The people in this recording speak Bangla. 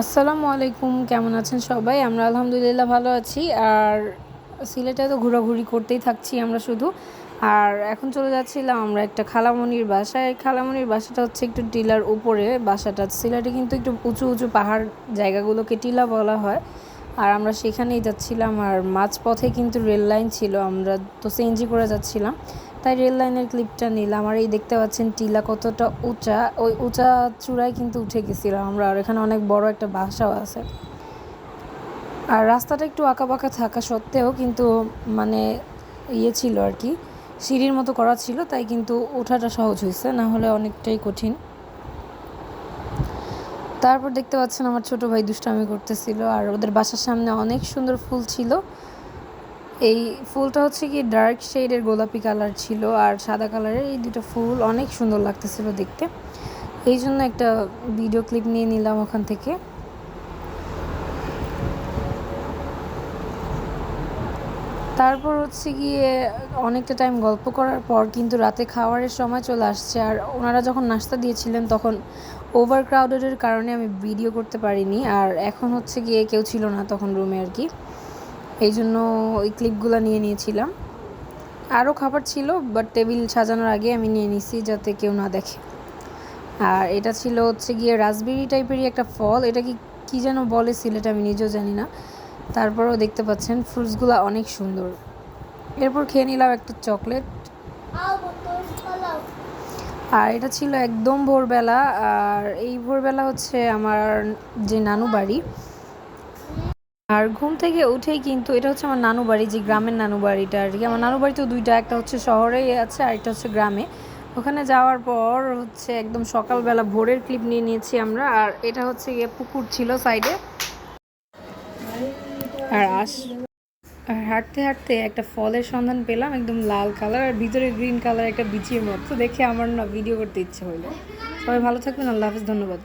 আসসালামু আলাইকুম, কেমন আছেন সবাই? আমরা আলহামদুলিল্লাহ ভালো আছি। আর সিলেটে তো ঘোরাঘুরি করতেই থাকছি আমরা শুধু। আর এখন চলে যাচ্ছিলাম আমরা একটা খালামণির বাসায়। খালামণির বাসাটা হচ্ছে একটু টিলার উপরে বাসাটা। সিলেটে কিন্তু একটু উঁচু উঁচু পাহাড় জায়গাগুলোকে টিলা বলা হয়। আর আমরা সেখানেই যাচ্ছিলাম। আর মাঝপথে কিন্তু রেল লাইন ছিল, আমরা তো সিএনজি করে যাচ্ছিলাম, তাই রেল লাইনের ক্লিপটা নিলাম। আর এই দেখতে পাচ্ছেন টিলা কতটা উঁচা, ওই উঁচা চূড়ায় কিন্তু উঠে গেছিলাম আমরা। আর এখানে অনেক বড় একটা বাসাও আছে। আর রাস্তাটা একটু আঁকাবাঁকা থাকা সত্ত্বেও কিন্তু মানে ছিল আর কি, সিঁড়ির মতো করা ছিল, তাই কিন্তু ওঠাটা সহজ হয়েছে, না হলে অনেকটাই কঠিন। তারপর দেখতে পাচ্ছেন আমার ছোট ভাই দুষ্টামি করতেছিল। আর ওদের বাসার সামনে অনেক সুন্দর ফুল ছিল। এই ফুলটা হচ্ছে কি ডার্ক শেডের গোলাপি কালার ছিল আর সাদা কালারের, এই দুটো ফুল অনেক সুন্দর লাগতেছিল দেখতে। এই জন্য একটা ভিডিও ক্লিপ নিয়ে নিলাম ওখান থেকে। তারপর হচ্ছে গিয়ে অনেকটা টাইম গল্প করার পর কিন্তু রাতে খাওয়ারের সময় চলে আসছে। আর ওনারা যখন নাস্তা দিয়েছিলেন তখন ওভার ক্রাউডেডের কারণে আমি ভিডিও করতে পারিনি। আর এখন হচ্ছে গিয়ে কেউ ছিল না তখন রুমে আর কি, এই জন্য ওই ক্লিপগুলো নিয়ে নিয়েছিলাম। আরও খাবার ছিল, বাট টেবিল সাজানোর আগে আমি নিয়ে নিছি যাতে কেউ না দেখে। আর এটা ছিল হচ্ছে গিয়ে রাসবেরি টাইপেরই একটা ফল, এটা কি যেন বলে সিলেটে, আমি নিজেও জানি না। তারপরেও দেখতে পাচ্ছেন ফ্রুটসগুলো অনেক সুন্দর। এরপর খেয়ে নিলাম একটা চকলেট। আর এটা ছিল একদম ভোরবেলা। আর এই ভোরবেলা হচ্ছে আমার যে নানু বাড়ি। আর ঘুম থেকে উঠেই কিন্তু এটা হচ্ছে আমার নানু বাড়ি, যে গ্রামের নানু বাড়িটা আর কি। আমার নানু বাড়ি তো দুইটা, একটা হচ্ছে শহরেই আছে আর একটা হচ্ছে গ্রামে। ওখানে যাওয়ার পর হচ্ছে একদম সকালবেলা ভোরের ক্লিপ নিয়ে নিয়েছি আমরা। আর এটা হচ্ছে গিয়ে পুকুর ছিল সাইডে। আর আর হাঁটতে হাঁটতে একটা ফলের সন্ধান পেলাম, একদম লাল কালার আর ভিতরে গ্রিন কালার, একটা বিচির মতো দেখে আমার না ভিডিও করতে ইচ্ছে হলো। সবাই ভালো থাকবেন, আল্লাহ হাফিজ, ধন্যবাদ।